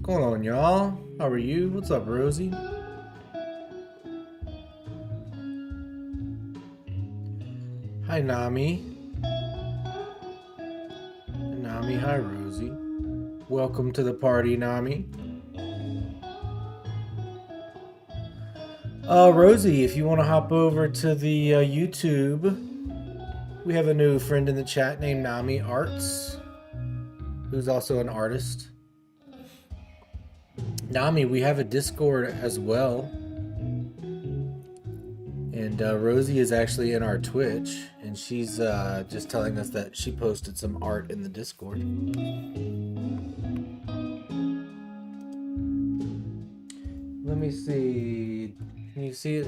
going on, y'all? How are you? What's up, Rosie? Hi, Nami. Nami, hi, Rosie. Welcome to the party, Nami. Rosie, if you want to hop over to the YouTube, we have a new friend in the chat named Nami Arts, who's also an artist. Nami, we have a Discord as well. And Rosie is actually in our Twitch, and she's just telling us that she posted some art in the Discord. Let me see. Can you see it?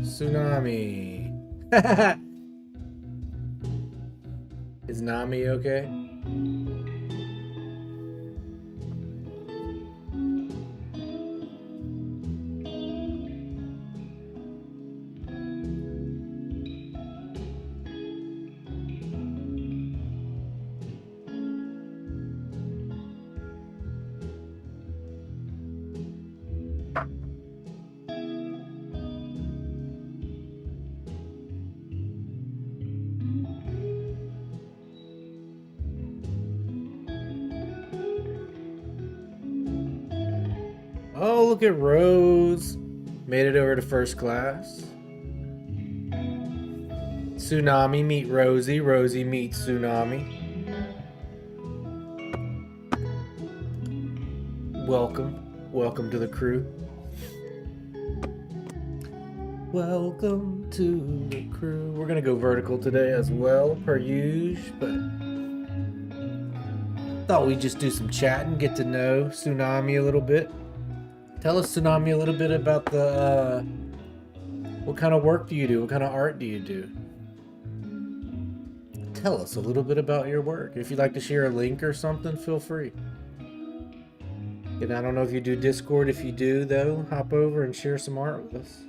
Tsunami. Is Nami okay? Oh, look at Rose. Made it over to first class. Tsunami meet Rosie. Rosie meets Tsunami. Welcome. Welcome to the crew. Welcome to the crew. We're gonna go vertical today as well, per usual, but thought we'd just do some chatting, get to know Tsunami a little bit. Tell us, Tsunami, a little bit about the what kind of work do you do? What kind of art do you do? Tell us a little bit about your work. If you'd like to share a link or something, feel free. And I don't know if you do Discord. If you do, though, hop over and share some art with us.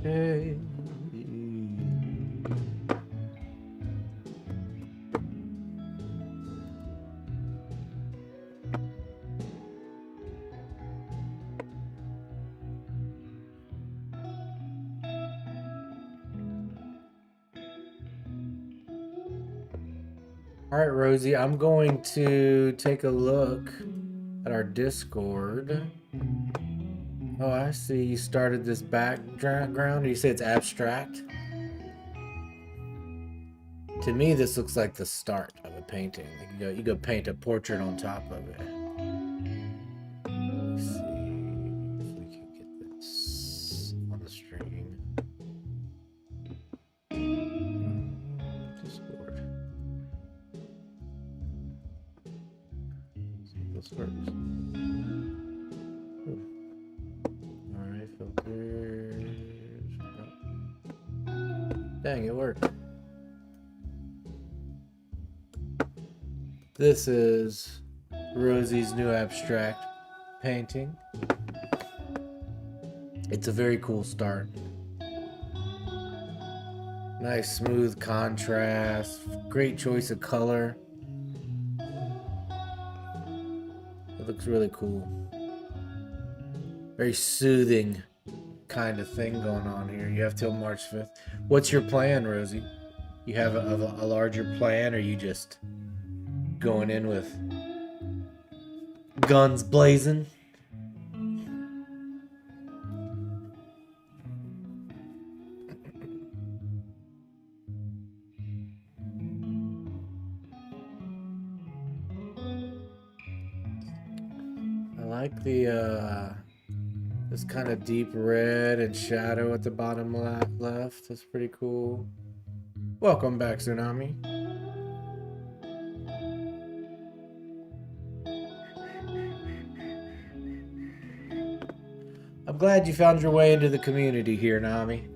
Okay. All right, Rosie, I'm going to take a look at our Discord. Oh, I see you started this background. You say it's abstract? To me, this looks like the start of a painting. Like you go paint a portrait on top of it. Let's see if we can get this on the stream. Discord. See if this works. Ooh. All right, filters. Oh. Dang, it worked. This is Rosie's new abstract painting. It's a very cool start. Nice smooth contrast, great choice of color. It looks really cool. Very soothing kind of thing going on here. You have till March 5th. What's your plan, Rosie? You have a larger plan, or you just going in with guns blazing? I like the this kind of deep red and shadow at the bottom left. That's pretty cool. Welcome back, Tsunami. I'm glad you found your way into the community here, Nami.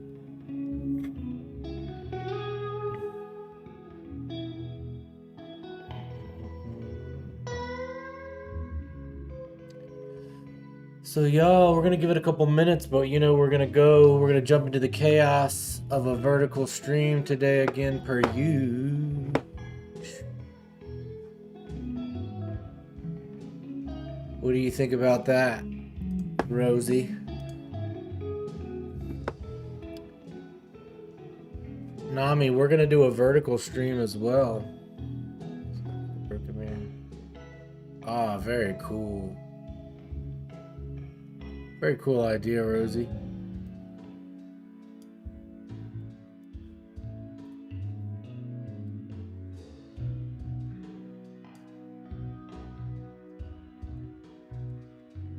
So y'all, we're gonna give it a couple minutes, but you know we're gonna jump into the chaos of a vertical stream today again per you. What do you think about that, Rosie? Nami, we're gonna do a vertical stream as well. Ah, very cool. Very cool idea, Rosie.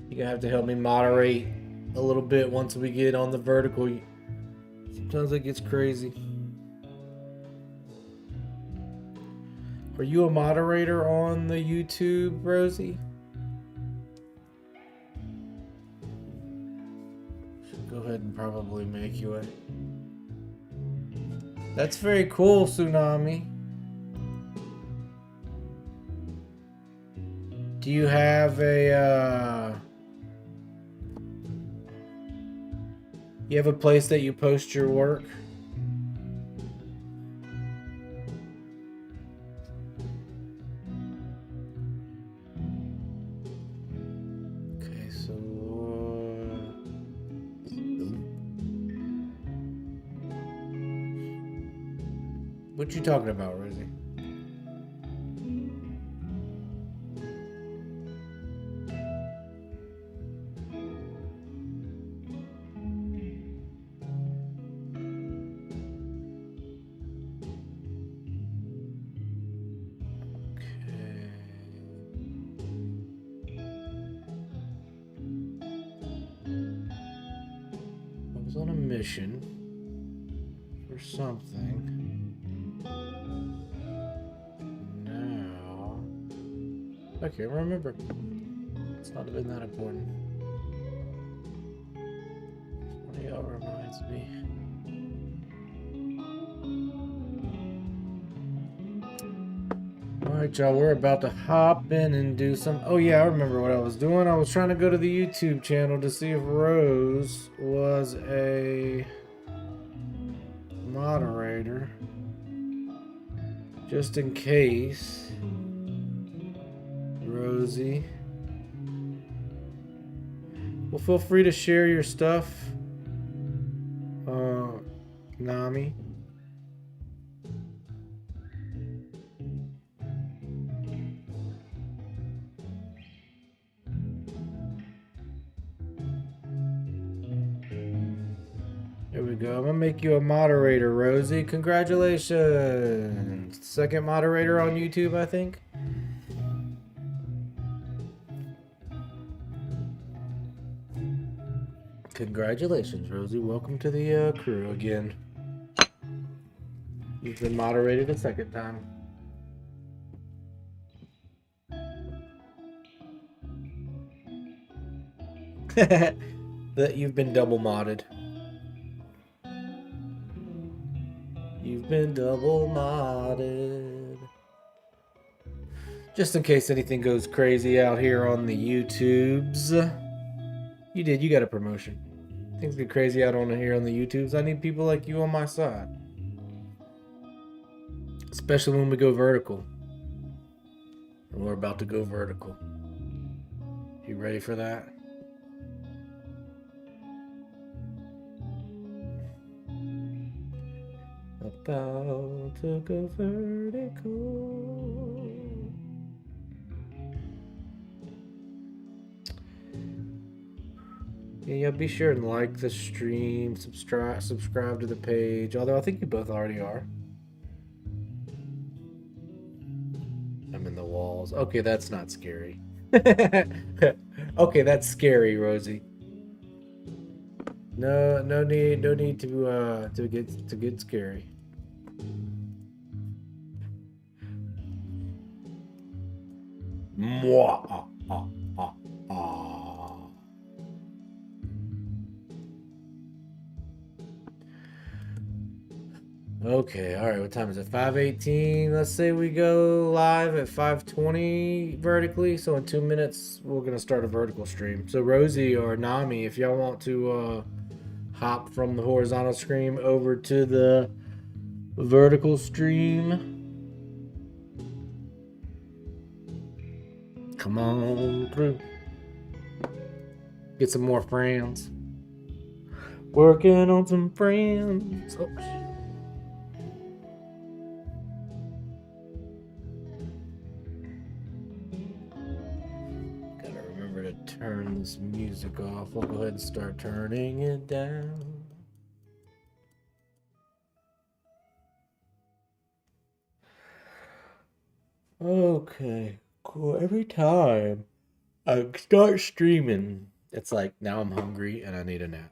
You're gonna have to help me moderate a little bit once we get on the vertical. Sometimes it gets crazy. Are you a moderator on the YouTube, Rosie? Should go ahead and probably make you a... That's very cool, Tsunami. Do you have a, you have a place that you post your work? Okay, so... What you talking about, Rosie? On a mission for something. Now I can't remember. It's not been that important. One of y'all reminds me. Alright, y'all, we're about to hop in and do some... Oh yeah, I remember what I was doing. I was trying to go to the YouTube channel to see if Rose was a moderator. Just in case. Rosie. Well, feel free to share your stuff. Nami. There we go. I'm gonna make you a moderator, Rosie. Congratulations. Second moderator on YouTube, I think. Congratulations, Rosie. Welcome to the crew again. You've been moderated a second time. That you've been double modded. You've been double modded. Just in case anything goes crazy out here on the YouTubes. You did, you got a promotion. Things get crazy out on here on the YouTubes. I need people like you on my side. Especially when we go vertical. And we're about to go vertical. You ready for that? About to go vertical. Yeah, be sure and like the stream, subscribe to the page. Although I think you both already are. I'm in the walls. Okay, that's not scary. Okay, that's scary, Rosie. No need to get scary. Mwah. Okay, all right. What time is it? 5:18. Let's say we go live at 5:20 vertically. So in 2 minutes, we're gonna start a vertical stream. So Rosie or Nami, if y'all want to hop from the horizontal stream over to the vertical stream, come on through. Get some more friends. Working on some friends. Oh, shit. Gotta remember to turn this music off. We'll go ahead and start turning it down. Okay, cool. Every time I start streaming, it's like now I'm hungry and I need a nap.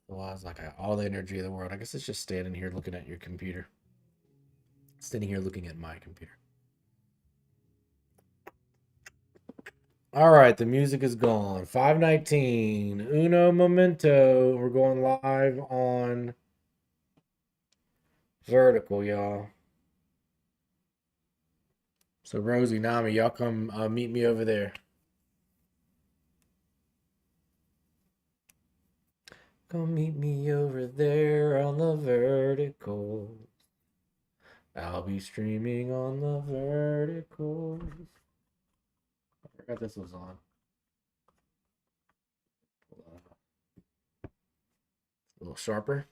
Otherwise, like I have all the energy of the world. I guess it's just standing here looking at your computer. Standing here looking at my computer. All right, the music is gone. 5:19. Uno momento. We're going live on vertical, y'all. So Rosie, Nami, y'all come meet me over there. Come meet me over there on the vertical. I'll be streaming on the vertical. I forgot this was on. A little sharper.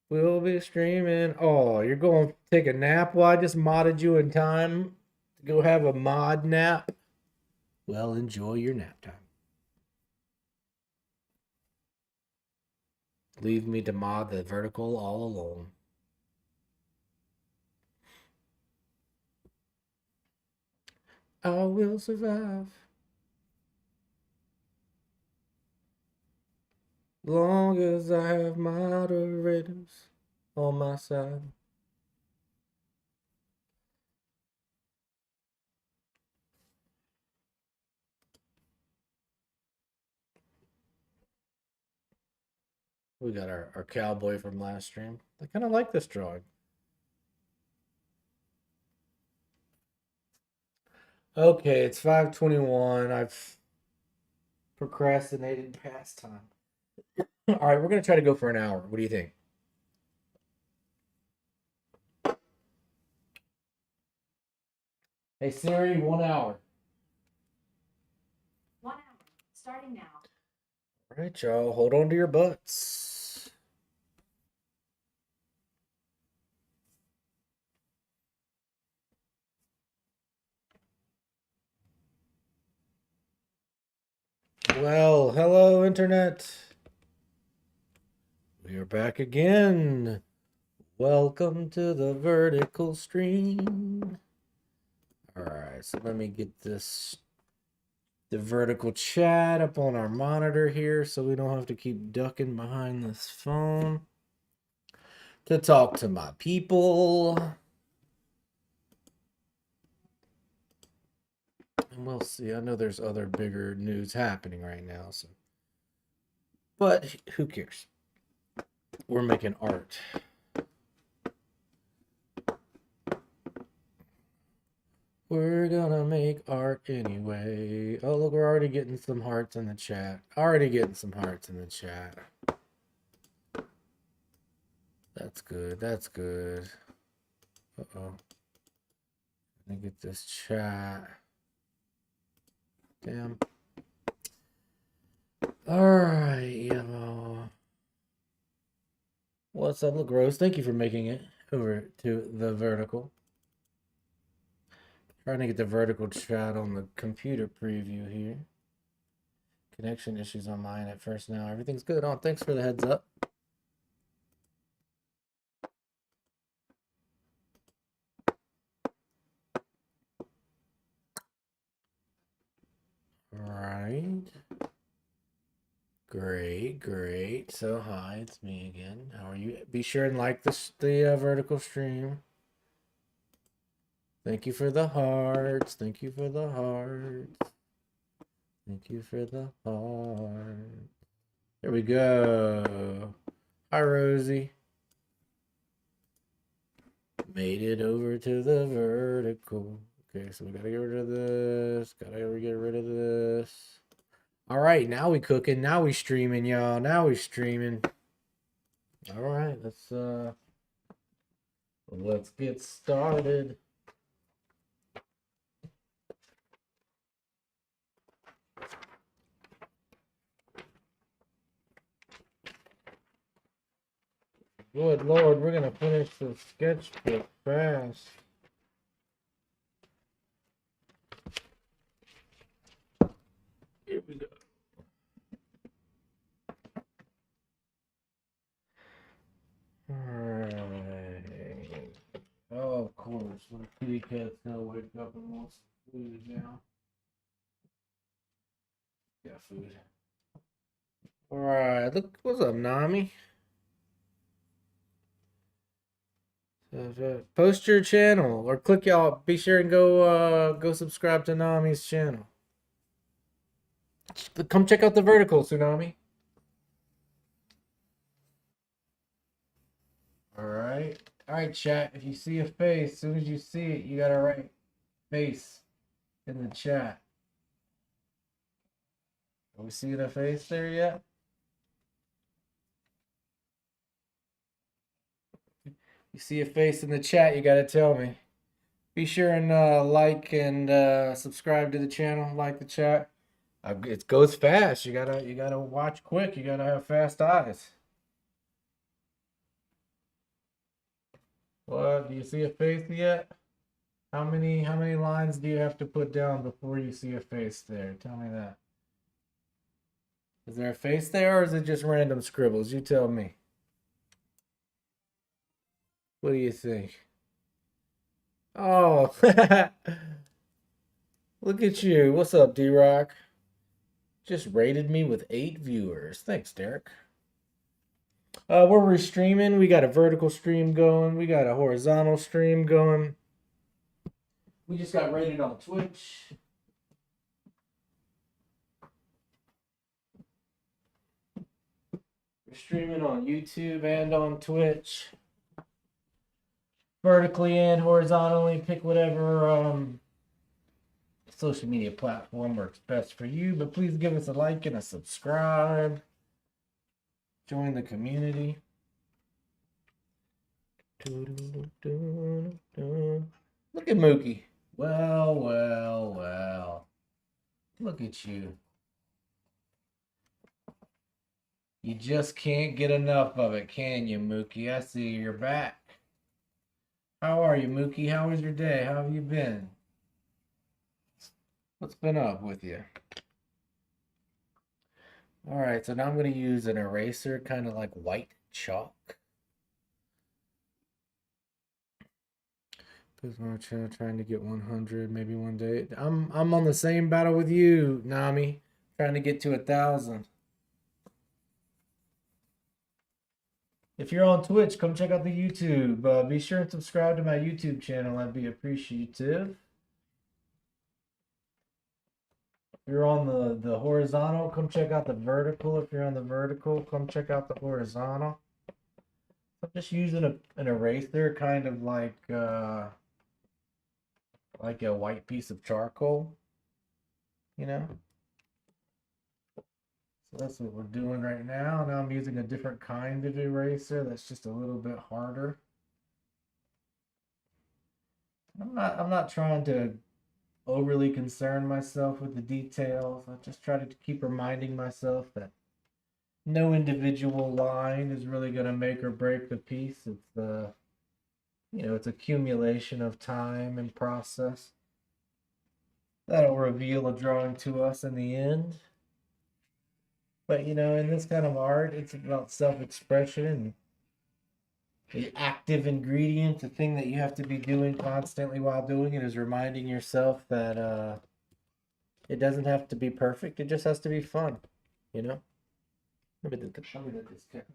We'll be streaming. Oh, you're going to take a nap? Well, I just modded you in time to go have a mod nap. Well, enjoy your nap time. Leave me to mod the vertical all alone. I will survive. Long as I have moderators on my side. We got our cowboy from last stream. I kind of like this drawing. Okay, it's 5:21. I've procrastinated past time. All right, we're going to try to go for an hour. What do you think? Hey Siri, 1 hour. 1 hour, starting now. All right, y'all, hold on to your butts. Well, hello, Internet. We are back again. Welcome to the vertical stream. All right, so let me get the vertical chat up on our monitor here so we don't have to keep ducking behind this phone to talk to my people. And we'll see. I know there's other bigger news happening right now, so but who cares? We're making art. We're gonna make art anyway. Oh, look, we're already getting some hearts in the chat. Already getting some hearts in the chat. That's good. That's good. Uh-oh. Let me get this chat. Damn. Alright, y'all. What's up, look, Rose? Thank you for making it over to the vertical. Trying to get the vertical chat on the computer preview here. Connection issues on mine at first now. Everything's good. Oh, thanks for the heads up. Right. Great, great. So hi, it's me again. How are you? Be sure and like the vertical stream. Thank you for the hearts. Thank you for the hearts. Thank you for the heart. There we go. Hi, Rosie. Made it over to the vertical. Okay, so we gotta get rid of this. Gotta get rid of this. All right, now we cooking. Now we streaming, y'all. Now we streaming. All right, let's get started. Good Lord, we're gonna finish the sketchbook fast. Here we go. Alright. Oh, of course. My kitty cat's gonna wake up and wants food now. Got food. Alright, look, what's up, Nami? Post your channel or click y'all. Be sure and go subscribe to Nami's channel. Come check out the vertical, Tsunami. Alright. Alright, chat. If you see a face, as soon as you see it, you gotta write face in the chat. Are we seeing a face there yet? You see a face in the chat, you gotta tell me. Be sure and like and subscribe to the channel, like the chat. It goes fast. You gotta watch quick. You gotta have fast eyes. What? Do you see a face yet? How many lines do you have to put down before you see a face there? Tell me that. Is there a face there or is it just random scribbles? You tell me. What do you think? Oh, look at you. What's up, D-Rock? Just rated me with 8 viewers. Thanks, Derek. We're restreaming. We got a vertical stream going. We got a horizontal stream going. We just got rated on Twitch. We're streaming on YouTube and on Twitch. Vertically and horizontally. Pick whatever social media platform works best for you. But please give us a like and a subscribe. Join the community. Look at Mookie. Well. Look at you. You just can't get enough of it, can you, Mookie? I see you're back. How are you, Mookie? How was your day? How have you been? What's been up with you? All right, so now I'm going to use an eraser, kind of like white chalk. Because my channel trying to get 100, maybe one day. I'm on the same battle with you, Nami, trying to get to 1,000. If you're on Twitch, come check out the YouTube. Be sure and subscribe to my YouTube channel. I'd be appreciative. If you're on the horizontal, come check out the vertical. If you're on the vertical, come check out the horizontal. I'm just using an eraser, kind of like a white piece of charcoal, you know? So that's what we're doing right now. Now I'm using a different kind of eraser that's just a little bit harder. I'm not trying to overly concern myself with the details. I just try to keep reminding myself that no individual line is really going to make or break the piece. It's it's accumulation of time and process that'll reveal a drawing to us in the end. But in this kind of art, it's about self-expression and the active ingredient, the thing that you have to be doing constantly while doing it is reminding yourself that it doesn't have to be perfect. It just has to be fun, you know? Let me let this cat.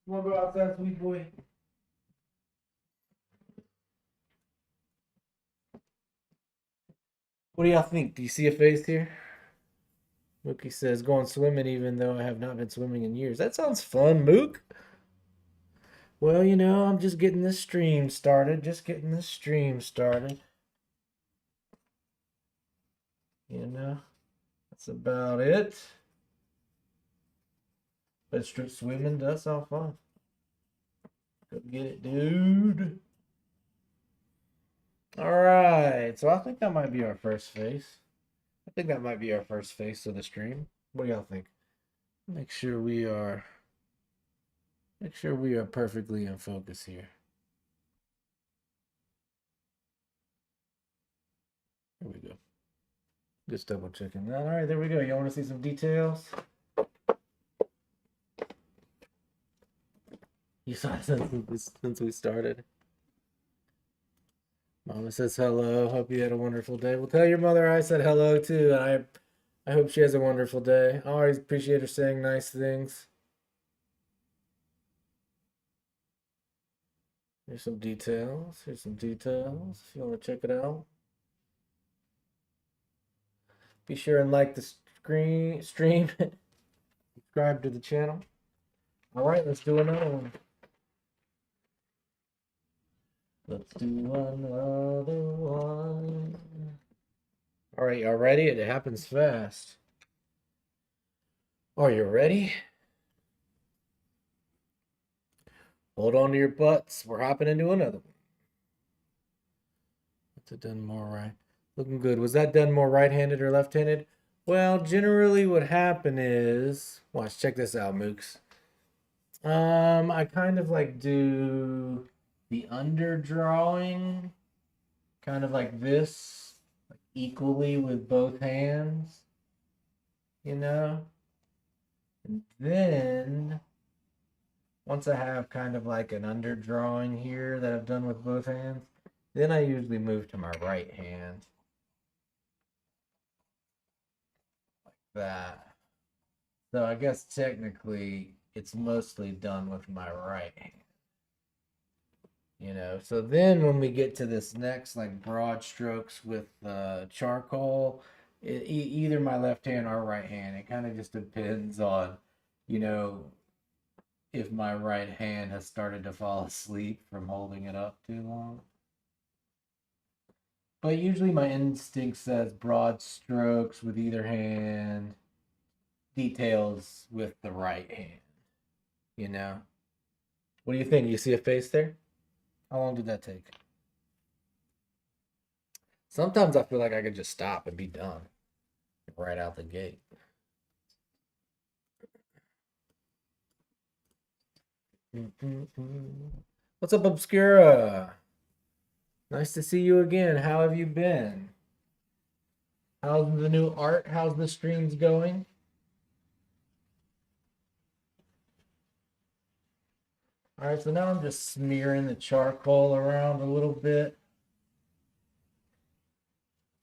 You wanna go outside, sweet boy? What do y'all think? Do you see a face here? Mookie says, going swimming even though I have not been swimming in years. That sounds fun, Mook. Well, I'm just getting this stream started. Just getting this stream started. That's about it. But swimming does sound fun. Go get it, dude. All right. So I think that might be our first face. I think that might be our first face of the stream. What do y'all think? Make sure we are perfectly in focus here. Here we go. Just double checking that. All right, there we go. You want to see some details? You saw it since we started. Mama says hello. Hope you had a wonderful day. Well, tell your mother I said hello too. I hope she has a wonderful day. I always appreciate her saying nice things. Here's some details. Here's some details. If you want to check it out. Be sure and like the stream. Subscribe to the channel. All right, let's do another one. Let's do another one. All right, y'all ready? It happens fast. Are you ready? Hold on to your butts. We're hopping into another one. What's it done more right? Looking good. Was that done more right-handed or left-handed? Well, generally what happened is, watch, check this out, Mooks. I kind of like do the underdrawing, kind of like this, like equally with both hands, And then once I have kind of like an underdrawing here that I've done with both hands, then I usually move to my right hand. Like that. So I guess technically it's mostly done with my right hand. So then when we get to this next like broad strokes with charcoal, either my left hand or right hand, it kind of just depends on, if my right hand has started to fall asleep from holding it up too long. But usually my instinct says broad strokes with either hand, details with the right hand. What do you think? You see a face there? How long did that take? Sometimes I feel like I could just stop and be done right out the gate. What's up, Obscura? Nice to see you again. How have you been? How's the new art? How's the streams going? All right, so now I'm just smearing the charcoal around a little bit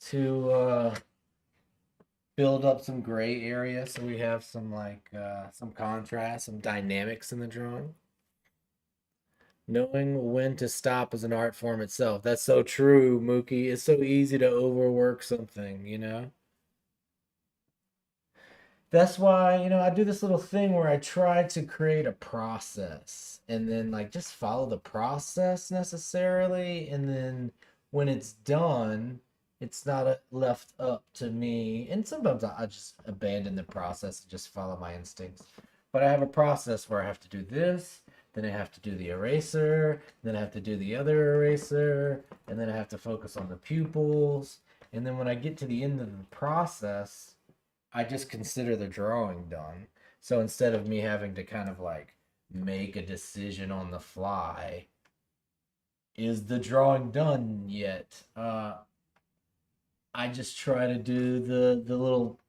to build up some gray area so we have some some contrast, some dynamics in the drawing. Knowing when to stop is an art form itself. That's so true, Mookie. It's so easy to overwork something. That's why, I do this little thing where I try to create a process and then like just follow the process necessarily. And then when it's done, it's not left up to me. And sometimes I just abandon the process and just follow my instincts. But I have a process where I have to do this, then I have to do the eraser, then I have to do the other eraser, and then I have to focus on the pupils. And then when I get to the end of the process, I just consider the drawing done. So instead of me having to kind of like make a decision on the fly, is the drawing done yet? I just try to do the little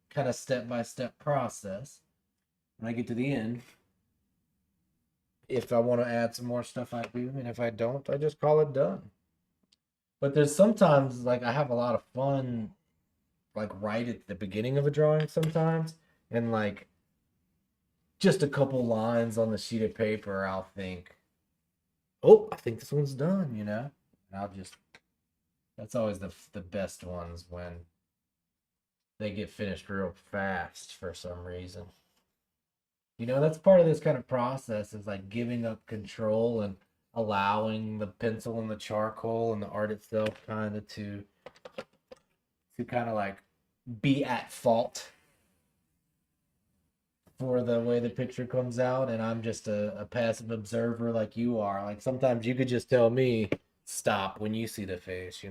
kind of step-by-step process. When I get to the end, if I want to add some more stuff, I do, and if I don't, I just call it done. But there's sometimes like I have a lot of fun like right at the beginning of a drawing sometimes, and like just a couple lines on the sheet of paper, I'll think, oh, I think this one's done. And I'll just, that's always the best ones when they get finished real fast for some reason. That's part of this kind of process is like giving up control and allowing the pencil and the charcoal and the art itself kind of to kind of like be at fault for the way the picture comes out, and I'm just a passive observer like you are. Like sometimes you could just tell me stop when you see the face.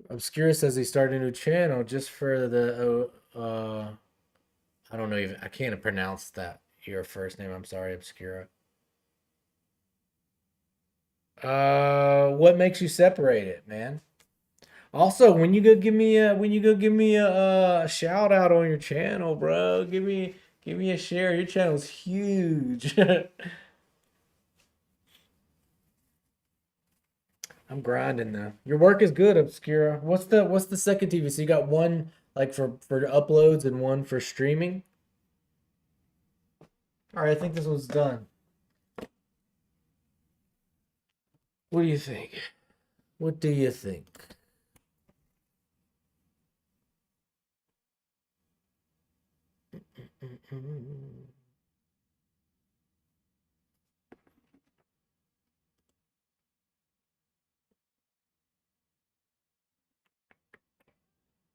Obscura says he started a new channel just for the I don't know, even I can't pronounce that your first name. I'm sorry, Obscura. What makes you separate it, man? Also, when you go give me a shout out on your channel, bro. Give me a share. Your channel's huge. I'm grinding though. Your work is good, Obscura. What's the second TV? So you got one like for uploads and one for streaming. All right, I think this one's done. What do you think? What do you think?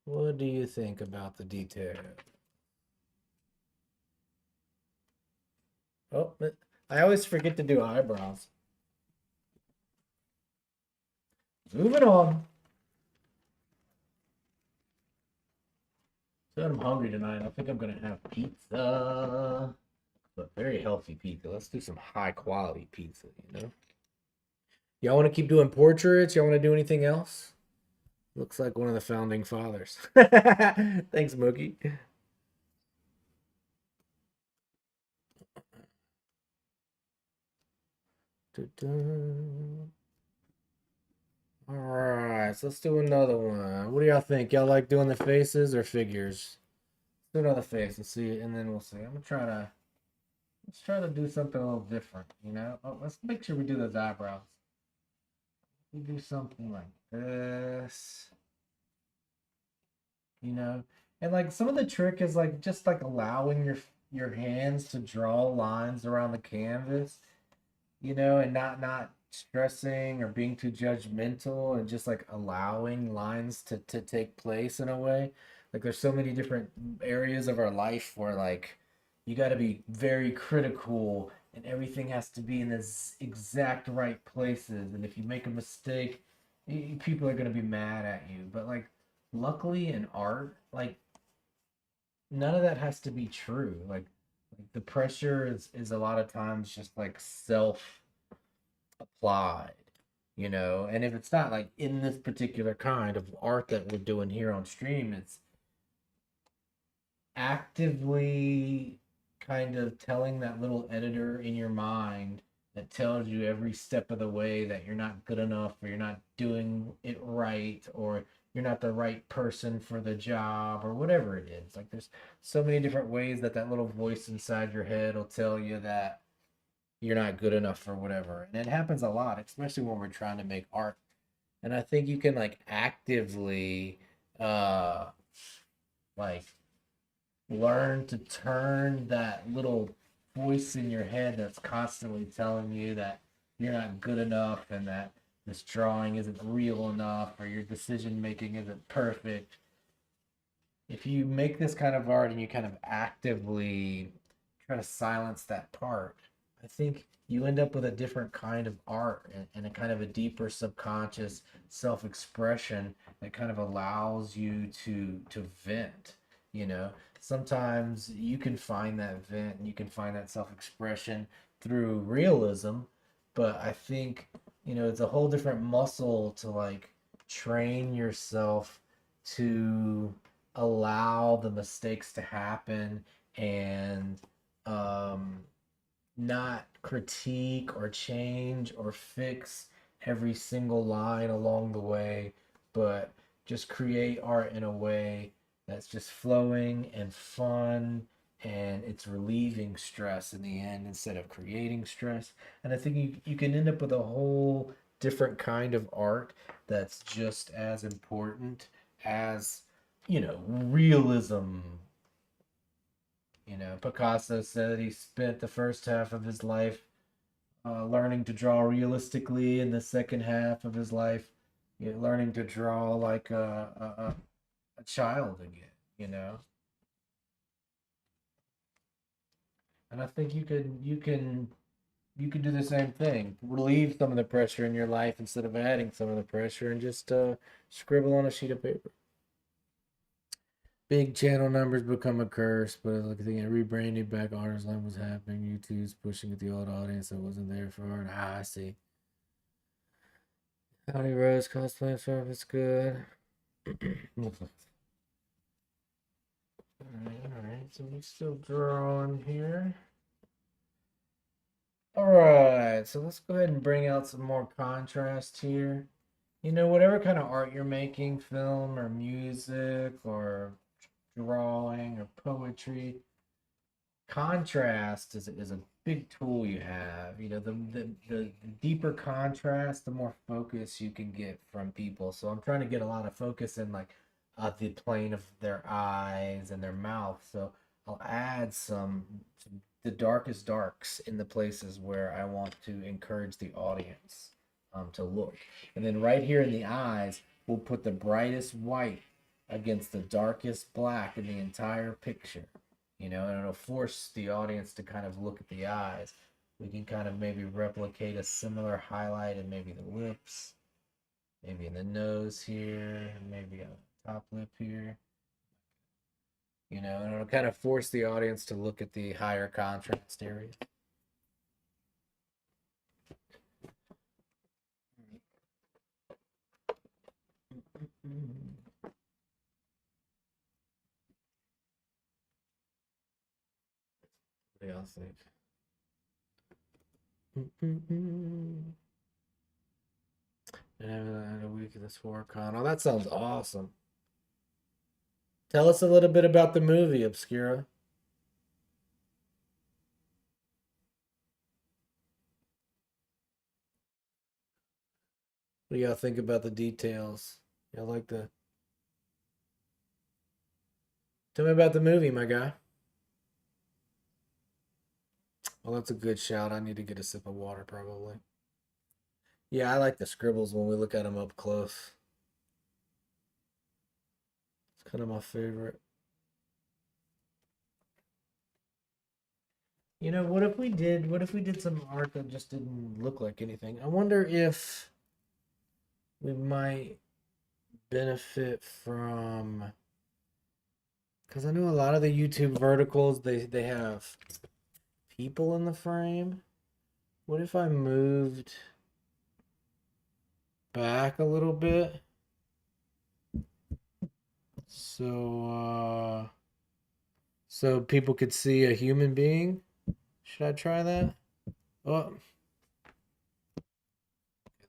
What do you think about the detail? Oh, I always forget to do eyebrows. Moving on. So I'm hungry tonight. I think I'm gonna have pizza, but very healthy pizza. Let's do some high quality pizza. Y'all want to keep doing portraits? Y'all want to do anything else? Looks like one of the founding fathers. Thanks, Mookie. All right, so let's do another one. What do y'all think? Y'all like doing the faces or figures? Let's do another face and see, and then we'll see. Let's try to do something a little different. Oh, let's make sure we do those eyebrows. We do something like this, and like some of the trick is like just like allowing your hands to draw lines around the canvas, and not stressing or being too judgmental and just like allowing lines to take place in a way. Like there's so many different areas of our life where like you got to be very critical and everything has to be in the exact right places. And if you make a mistake, people are going to be mad at you. But like luckily in art, like none of that has to be true. Like the pressure is a lot of times just like self applied. And if it's not like in this particular kind of art that we're doing here on stream, it's actively kind of telling that little editor in your mind that tells you every step of the way that you're not good enough or you're not doing it right or you're not the right person for the job or whatever it is. Like there's so many different ways that little voice inside your head will tell you that you're not good enough for whatever. And it happens a lot, especially when we're trying to make art. And I think you can like actively uh like learn to turn that little voice in your head that's constantly telling you that you're not good enough and that this drawing isn't real enough or your decision making isn't perfect. If you make this kind of art and you kind of actively try to silence that part, I think you end up with a different kind of art and a kind of a deeper subconscious self-expression that kind of allows you to vent. You know, sometimes you can find that vent and you can find that self-expression through realism, but I think it's a whole different muscle to like train yourself to allow the mistakes to happen and um, not critique or change or fix every single line along the way, but just create art in a way that's just flowing and fun and it's relieving stress in the end instead of creating stress. And I think you can end up with a whole different kind of art that's just as important as, realism. Picasso said he spent the first half of his life learning to draw realistically, and the second half of his life, learning to draw like a child again. And I think you can do the same thing. Relieve some of the pressure in your life instead of adding some of the pressure, and just scribble on a sheet of paper. Big channel numbers become a curse, but look at the rebranding back artist line was happening. YouTube's pushing at the old audience that wasn't there for it. I see. Howdy Rose cosplay stuff is good. Alright, so we're still drawing here. Alright, so let's go ahead and bring out some more contrast here. Whatever kind of art you're making, film or music or drawing or poetry, contrast is a big tool you have. The deeper contrast, the more focus you can get from people. So I'm trying to get a lot of focus in like the plane of their eyes and their mouth. So I'll add some the darkest darks in the places where I want to encourage the audience to look. And then right here in the eyes, we'll put the brightest white against the darkest black in the entire picture. And it'll force the audience to kind of look at the eyes. We can kind of maybe replicate a similar highlight in maybe the lips, maybe in the nose here, maybe on the top lip here. And it'll kind of force the audience to look at the higher contrast areas. What do y'all think? And a week of this con. Oh, that sounds awesome. Tell us a little bit about the movie, Obscura. What do y'all think about the details? Y'all like the... Tell me about the movie, my guy. Well, that's a good shout. I need to get a sip of water, probably. Yeah, I like the scribbles when we look at them up close. It's kind of my favorite. What if we did some art that just didn't look like anything? I wonder if we might benefit from, because I know a lot of the YouTube verticals, they have people in the frame. What if I moved back a little bit? So people could see a human being. Should I try that? Oh,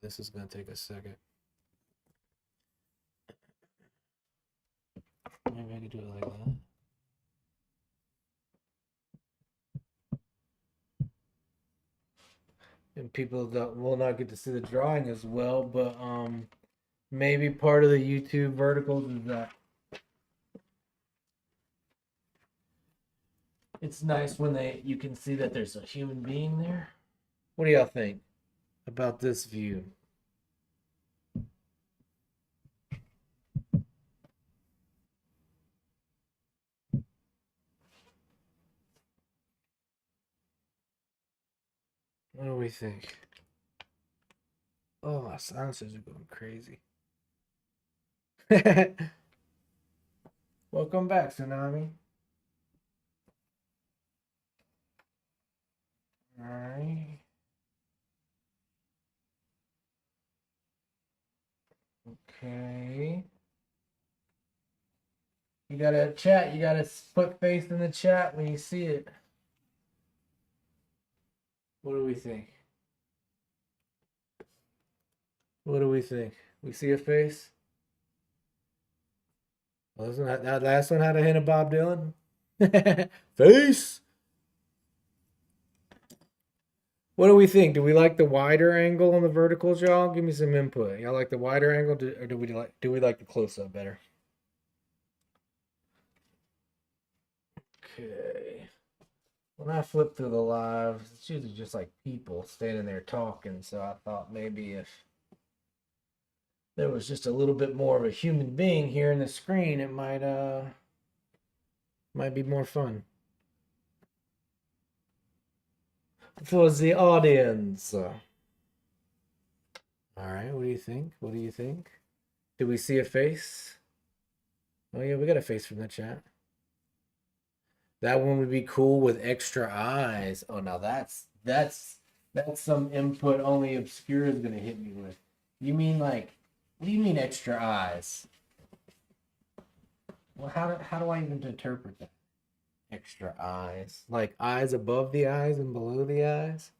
this is gonna take a second. Maybe I could do it like that. And people will not get to see the drawing as well, but maybe part of the YouTube verticals is that it's nice when you can see that there's a human being there. What do y'all think about this view? What do we think? Oh, my silencers are going crazy. Welcome back, Tsunami. All right. Okay. You gotta chat. You gotta put face in the chat when you see it. What do we think? What do we think? We see a face? Well, that last one had a hint of Bob Dylan. Face. What do we think? Do we like the wider angle on the verticals, y'all? Give me some input. Y'all like the wider angle, or do we like the close up better? Okay. When I flip through the lives, it's usually just like people standing there talking. So I thought maybe if there was just a little bit more of a human being here in the screen, it might be more fun for the audience. All right, what do you think? What do you think? Do we see a face? Oh yeah, we got a face from the chat. That one would be cool with extra eyes. Oh, now that's some input only Obscure is gonna hit me with. You mean like, what do you mean extra eyes? Well, how do I even interpret that? Extra eyes, like eyes above the eyes and below the eyes.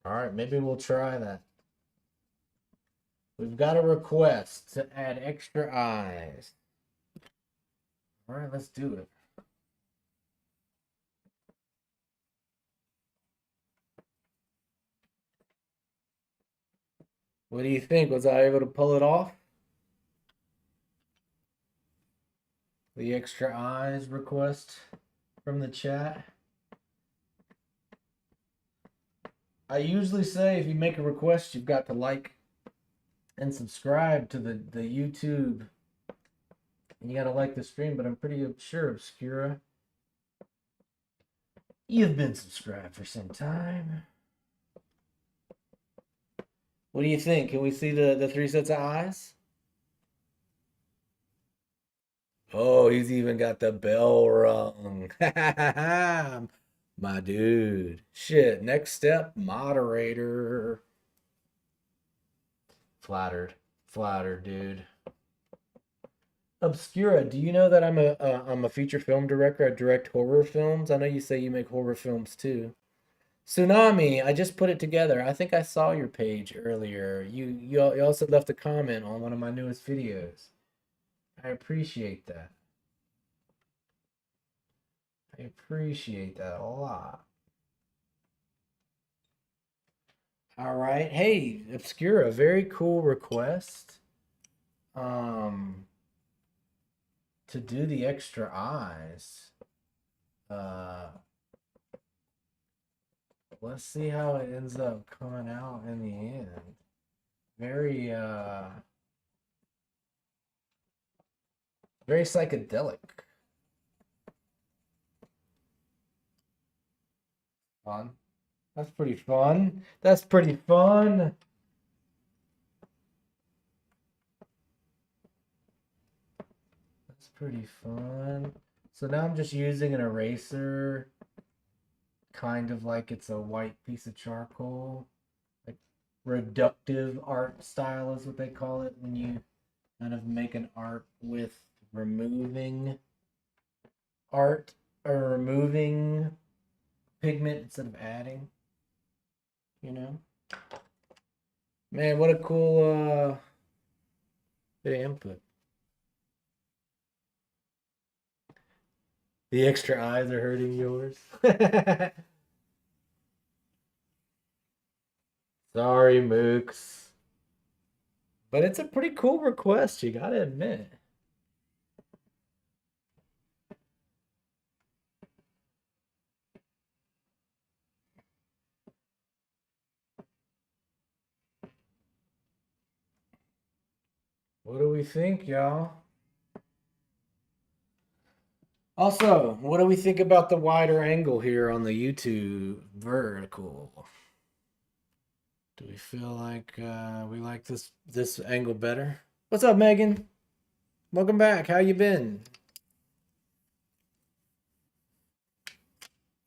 All right, maybe we'll try that. We've got a request to add extra eyes. All right, let's do it. What do you think? Was I able to pull it off? The extra eyes request from the chat. I usually say if you make a request, you've got to like and subscribe to the YouTube. And you got to like the stream, but I'm pretty sure, Obscura, you've been subscribed for some time. What do you think? Can we see the three sets of eyes? Oh, he's even got the bell rung. My dude. Shit. Next step, moderator. Flattered. Flattered, dude. Obscura, do you know that I'm a feature film director? I direct horror films. I know you say you make horror films too. Tsunami, I just put it together. I think I saw your page earlier. You also left a comment on one of my newest videos. I appreciate that. I appreciate that a lot. All right. Hey, Obscura, very cool request. To do the extra eyes. Let's see how it ends up coming out in the end. Very psychedelic. Fun. That's pretty fun. That's pretty fun. That's pretty fun. So now I'm just using an eraser, kind of like it's a white piece of charcoal. Like reductive art style is what they call it when you kind of make an art with removing art or removing pigment instead of adding. You know? Man, what a cool bit of input. The extra eyes are hurting yours. Sorry, Mooks. But it's a pretty cool request, you gotta admit. What do we think, y'all? Also, what do we think about the wider angle here on the YouTube vertical? Do we feel like we like this angle better? What's up, Megan? Welcome back. How you been?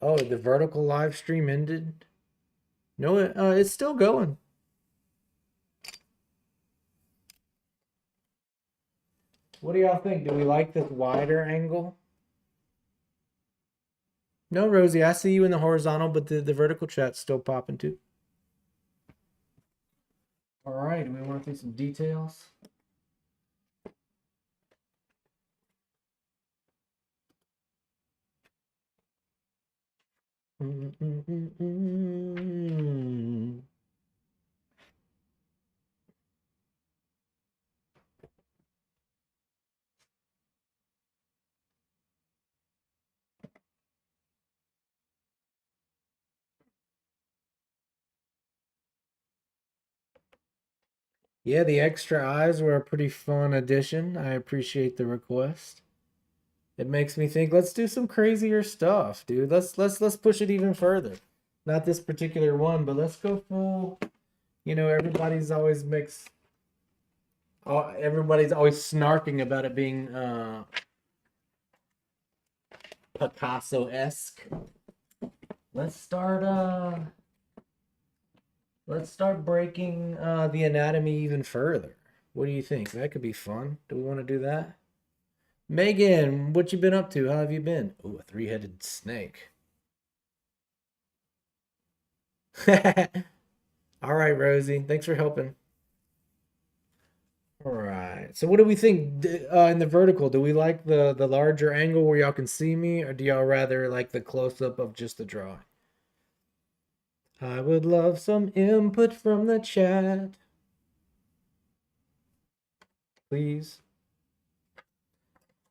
Oh, the vertical live stream ended? No, it's still going. What do y'all think? Do we like this wider angle? No, Rosie, I see you in the horizontal, but the vertical chat's still popping too. All right, do we want to see some details? Yeah, the extra eyes were a pretty fun addition. I appreciate the request. It makes me think, let's do some crazier stuff, dude. Let's push it even further. Not this particular one, but let's go full, everybody's always everybody's always snarking about it being Picasso-esque. Let's start let's start breaking the anatomy even further. What do you think? That could be fun. Do we want to do that? Megan, what you been up to? How have you been? Oh, a three-headed snake. All right, Rosie. Thanks for helping. All right. So what do we think in the vertical? Do we like the larger angle where y'all can see me, or do y'all rather like the close-up of just the drawing? I would love some input from the chat, please.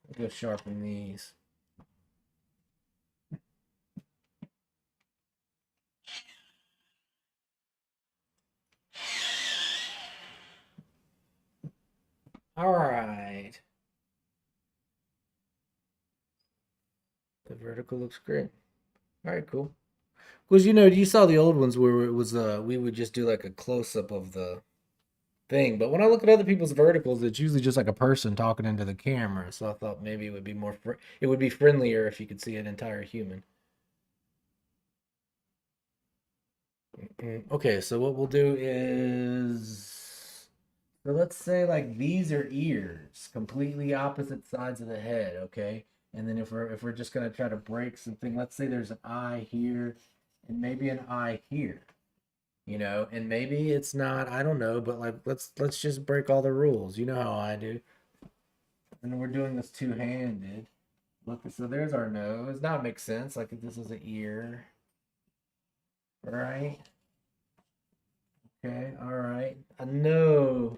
I'll go sharpen these. All right. The vertical looks great. All right, cool. Because you saw the old ones where it was we would just do like a close up of the thing. But when I look at other people's verticals, it's usually just like a person talking into the camera. So I thought maybe it would be it would be friendlier if you could see an entire human. Okay, so what we'll do is, so let's say like these are ears, completely opposite sides of the head, okay? And then if we're just gonna try to break something, let's say there's an eye here and maybe an eye here, and maybe it's not, I don't know, but like let's just break all the rules. You know how I do. And we're doing this two-handed. Look, so there's our nose. Now it makes sense. Like if this is an ear, right? Okay, all right. I know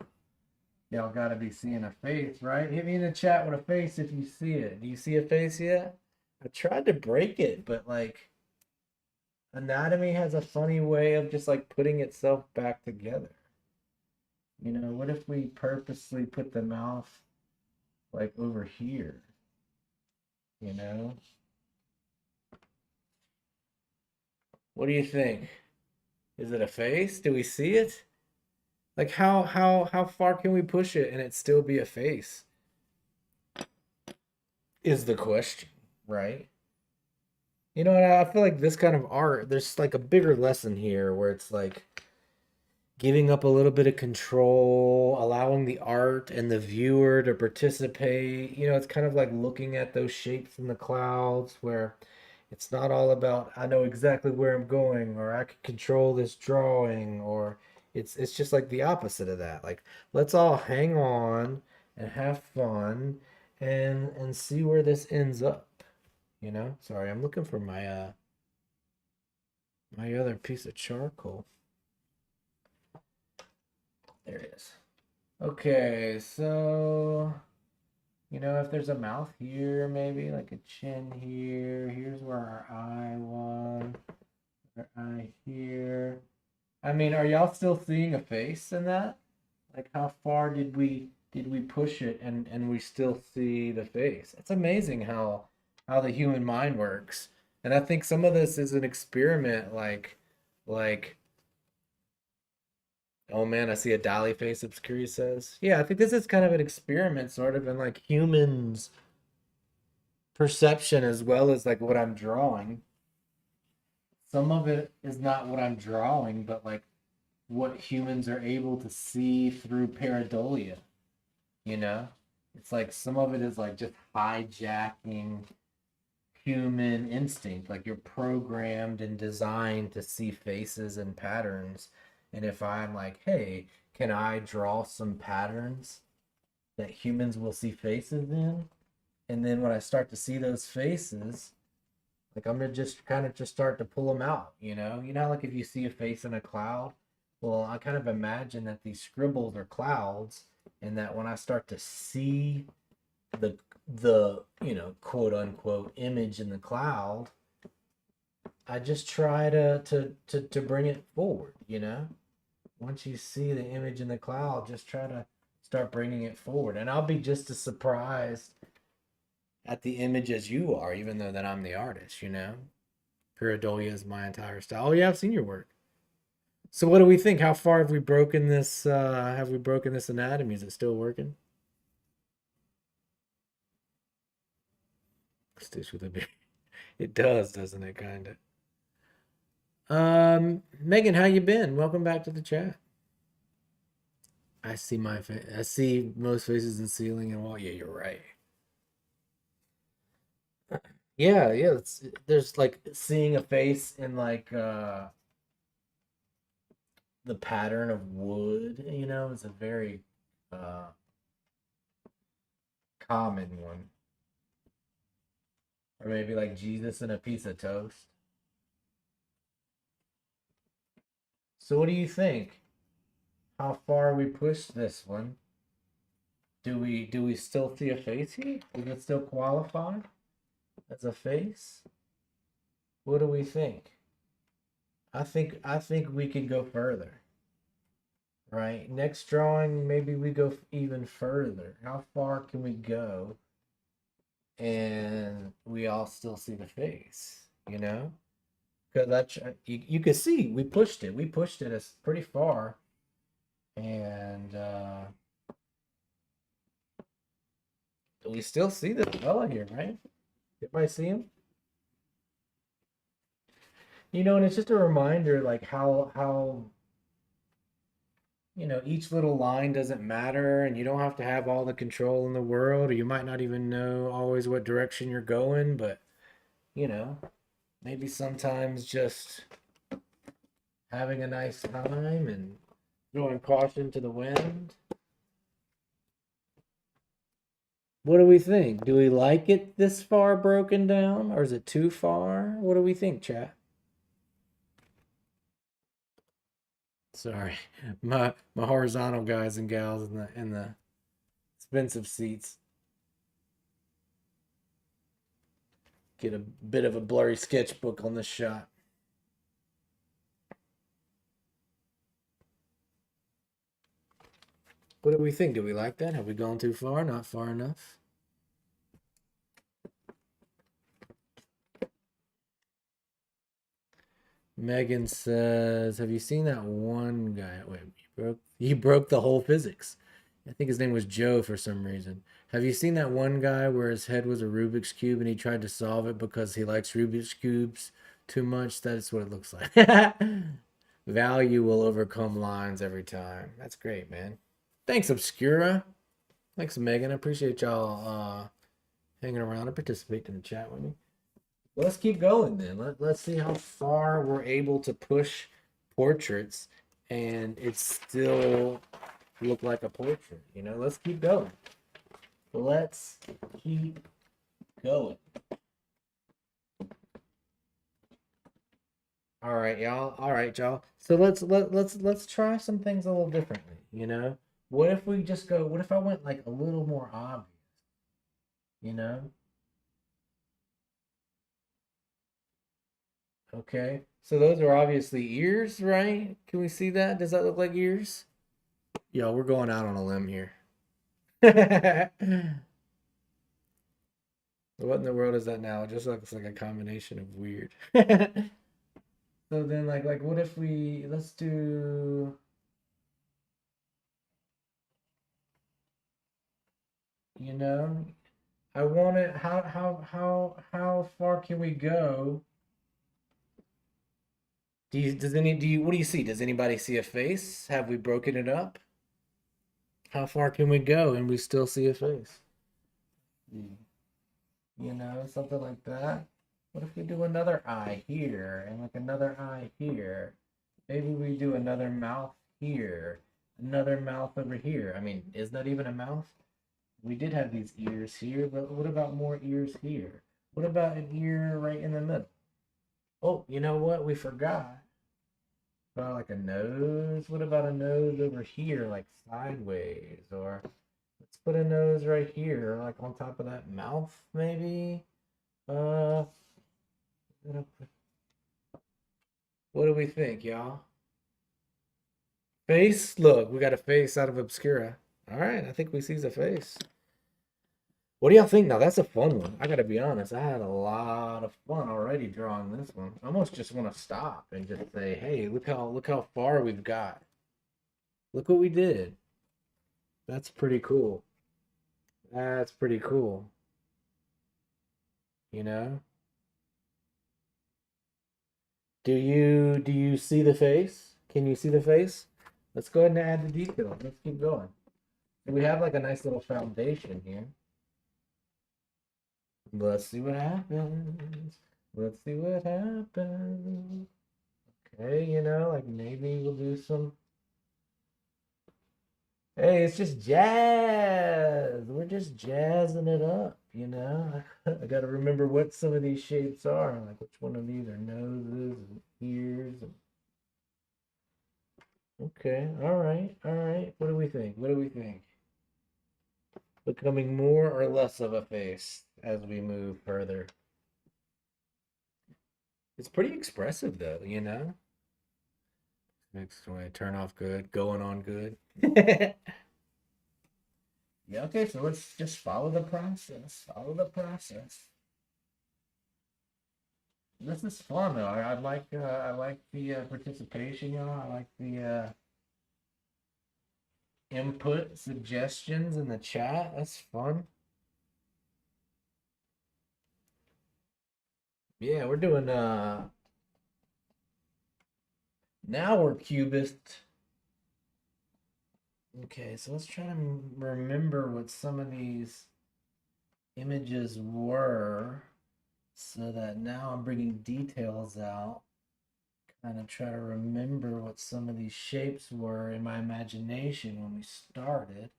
y'all gotta be seeing a face, right? Hit me in the chat with a face if you see it. Do you see a face yet? I tried to break it, but like anatomy has a funny way of just like putting itself back together. What if we purposely put the mouth like over here? You know? What do you think? Is it a face? Do we see it? Like how far can we push it and it still be a face? Is the question, right? And I feel like this kind of art, there's like a bigger lesson here where it's like giving up a little bit of control, allowing the art and the viewer to participate. It's kind of like looking at those shapes in the clouds where it's not all about I know exactly where I'm going or I can control this drawing or it's just like the opposite of that. Like let's all hang on and have fun and see where this ends up. Sorry, I'm looking for my other piece of charcoal. There it is. Okay, so if there's a mouth here, maybe like a chin here. Here's where our eye was. Our eye here. I mean, are y'all still seeing a face in that? Like how far did we push it and we still see the face? It's amazing how the human mind works. And I think some of this is an experiment like oh man, I see a dolly face, Obscurity says. Yeah, I think this is kind of an experiment, sort of, in like humans' perception as well as like what I'm drawing. Some of it is not what I'm drawing, but like what humans are able to see through pareidolia, you know? It's like some of it is like just hijacking human instinct. Like you're programmed and designed to see faces and patterns. And if I'm like, hey, can I draw some patterns that humans will see faces in? And then when I start to see those faces, like I'm gonna just kind of just start to pull them out, you know? You know, like if you see a face in a cloud, well, I kind of imagine that these scribbles are clouds, and that when I start to see the quote unquote image in the cloud, I just try to bring it forward, you know? Once you see the image in the cloud, just try to start bringing it forward. And I'll be just as surprised at the image as you are, even though that I'm the artist, you know? Pareidolia is my entire style. Oh yeah, I've seen your work. So what do we think? How far have we broken this anatomy? Is it still working? Stitch with a beard. It does, doesn't it, kinda? Megan, how you been? Welcome back to the chat. I see my face. I see most faces in ceiling and wall. Yeah, you're right. Yeah, yeah. There's like seeing a face in like the pattern of wood, you know, is a very uh common one. Or maybe like Jesus and a piece of toast. So what do you think? How far we push this one? Do we still see a face here? Does it still qualify as a face? What do we think? I think we can go further. Right? Next drawing, maybe we go even further. How far can we go and we all still see the face, you know? Because you can see we pushed it. We pushed it as pretty far, and we still see the fella here, right? Everybody see him? You know, and it's just a reminder, like how each little line doesn't matter, and you don't have to have all the control in the world, or you might not even know always what direction you're going, but you know, maybe sometimes just having a nice time and throwing caution to the wind. What do we think? Do we like it this far broken down, or is it too far? What do we think, chat? Sorry, my horizontal guys and gals in the expensive seats get a bit of a blurry sketchbook on this shot. What do we think? Do we like that? Have we gone too far? Not far enough? Megan says, "Have you seen that one guy? Wait, he broke the whole physics. I think his name was Joe for some reason. Have you seen that one guy where his head was a Rubik's cube and he tried to solve it because he likes Rubik's cubes too much? That's what it looks like. Value will overcome lines every time. That's great, man. Thanks, Obscura. Thanks, Megan. I appreciate y'all hanging around and participating in the chat with me. Let's keep going then. Let's see how far we're able to push portraits and it still look like a portrait. You know, let's keep going. Let's keep going. All right, y'all. All right, y'all. So let's try some things a little differently, you know? What if we just go, what if I went like a little more obvious, you know? Okay. So those are obviously ears, right? Can we see that? Does that look like ears? Yo, we're going out on a limb here. What in the world is that now? It just looks like a combination of weird. So then like what if let's do, you know, I want it, how far can we go? What do you see? Does anybody see a face? Have we broken it up? How far can we go and we still see a face? You know, something like that. What if we do another eye here and like another eye here? Maybe we do another mouth here. Another mouth over here. I mean, is that even a mouth? We did have these ears here, but what about more ears here? What about an ear right in the middle? Oh, you know what? We forgot about like a nose. What about a nose over here, like sideways? Or let's put a nose right here, like on top of that mouth, maybe. Uh, what do we think, y'all? Face? Look, we got a face out of Obscura. All right, I think we see the face. What do y'all think? Now that's a fun one. I gotta be honest. I had a lot of fun already drawing this one. I almost just want to stop and just say, "Hey, look how far we've got. Look what we did." That's pretty cool. That's pretty cool. You know? Do you see the face? Can you see the face? Let's go ahead and add the detail. Let's keep going. We have like a nice little foundation here. Let's see what happens. Let's see what happens. Okay, like maybe we'll do some. Hey, it's just jazz. We're just jazzing it up. I got to remember what some of these shapes are. Like which one of these are noses and ears. Okay, all right, all right. What do we think? What do we think? Becoming more or less of a face as we move further. It's pretty expressive though. Next way, turn off good, going on good. Yeah, okay, so let's just follow the process. Follow the process. This is fun though. I like the participation, y'all. I like the input suggestions in the chat. That's fun. Yeah, we're doing now we're cubist. Okay, so let's try to remember what some of these images were so that now I'm bringing details out. Kind of try to remember what some of these shapes were in my imagination when we started.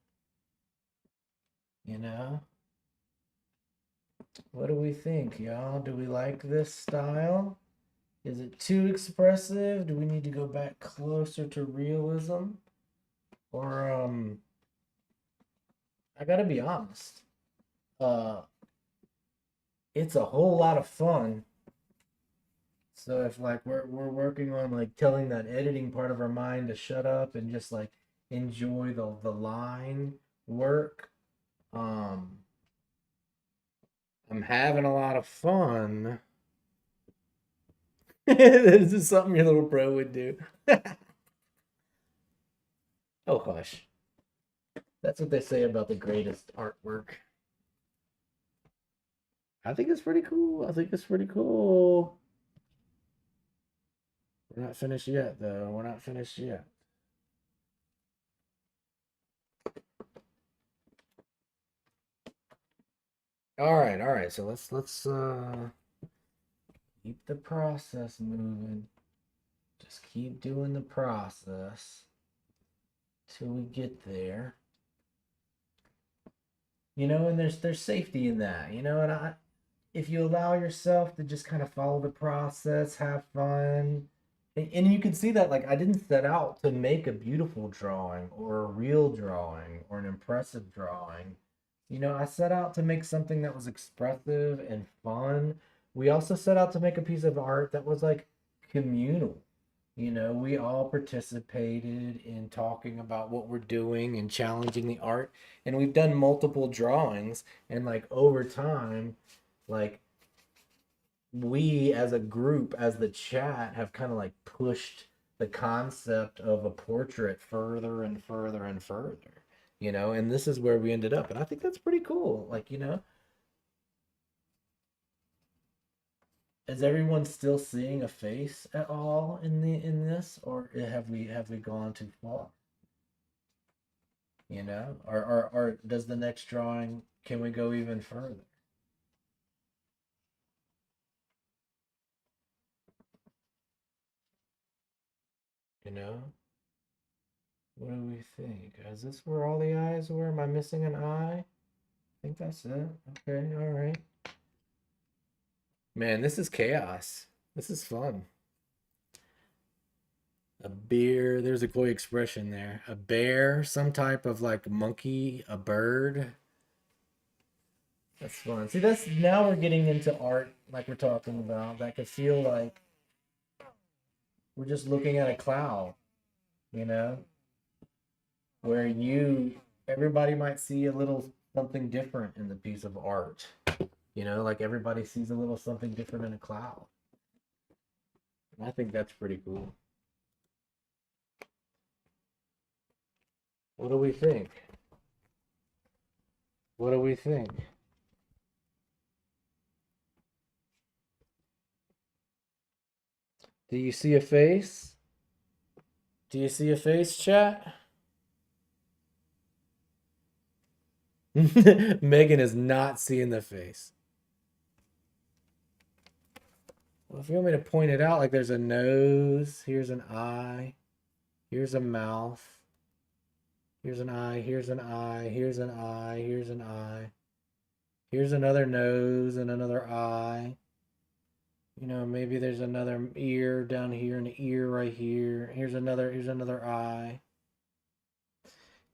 You know? What do we think, y'all? Do we like this style? Is it too expressive? Do we need to go back closer to realism? Or I gotta be honest. Uh it's a whole lot of fun. So if like we're working on like telling that editing part of our mind to shut up and just like enjoy the line work, um I'm having a lot of fun. This is something your little bro would do. Oh hush. That's what they say about the greatest artwork. I think it's pretty cool. I think it's pretty cool. We're not finished yet, though. We're not finished yet. All right, all right. So let's keep the process moving. Just keep doing the process till we get there. And there's safety in that. And if you allow yourself to just kind of follow the process, have fun, and you can see that like I didn't set out to make a beautiful drawing or a real drawing or an impressive drawing. I set out to make something that was expressive and fun. We also set out to make a piece of art that was like communal. We all participated in talking about what we're doing and challenging the art. And we've done multiple drawings. And like over time, like we as a group, as the chat, have kind of like pushed the concept of a portrait further and further and further. And this is where we ended up. And I think that's pretty cool. Like, is everyone still seeing a face at all in this, or have we gone too far? Or does the next drawing, can we go even further? You know? What do we think? Is this where all the eyes were? Am I missing an eye? I think that's it. Okay, all right. Man, this is chaos. This is fun. A bear, there's a cool expression there. A bear, some type of like monkey, a bird. That's fun. See, that's now we're getting into art like we're talking about. That could feel like we're just looking at a cloud, you know, where everybody might see a little something different in the piece of art. You know, like everybody sees a little something different in a cloud. And I think that's pretty cool. What do we think? What do we think? Do you see a face? Do you see a face, chat? Megan is not seeing the face. Well, if you want me to point it out, like there's a nose, here's an eye, here's a mouth, here's an eye, here's an eye, here's an eye, here's an eye, here's another nose and another eye. You know, maybe there's another ear down here and an ear right here. Here's another eye.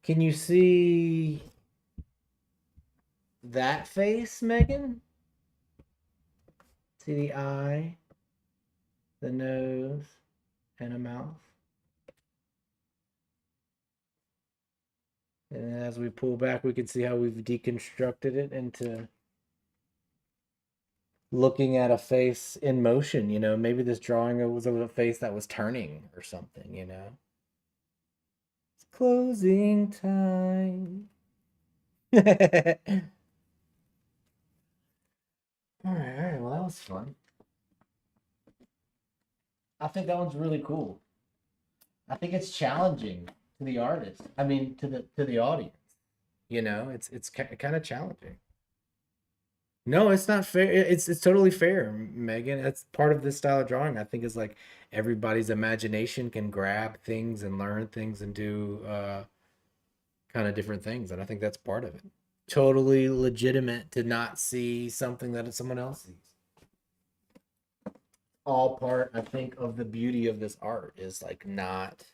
Can you see that face, Megan? See the eye, the nose, and a mouth. And as we pull back, we can see how we've deconstructed it into looking at a face in motion. You know, maybe this drawing was of a face that was turning or something, you know. It's closing time. All right, all right. Well, that was fun. I think that one's really cool. I think it's challenging to the artist. I mean, to the audience. You know, it's kind of challenging. No, it's not fair. It's totally fair, Megan. That's part of this style of drawing. I think is like everybody's imagination can grab things and learn things and do kind of different things, and I think that's part of it. Totally legitimate to not see something that someone else sees. All part, I think, of the beauty of this art is like not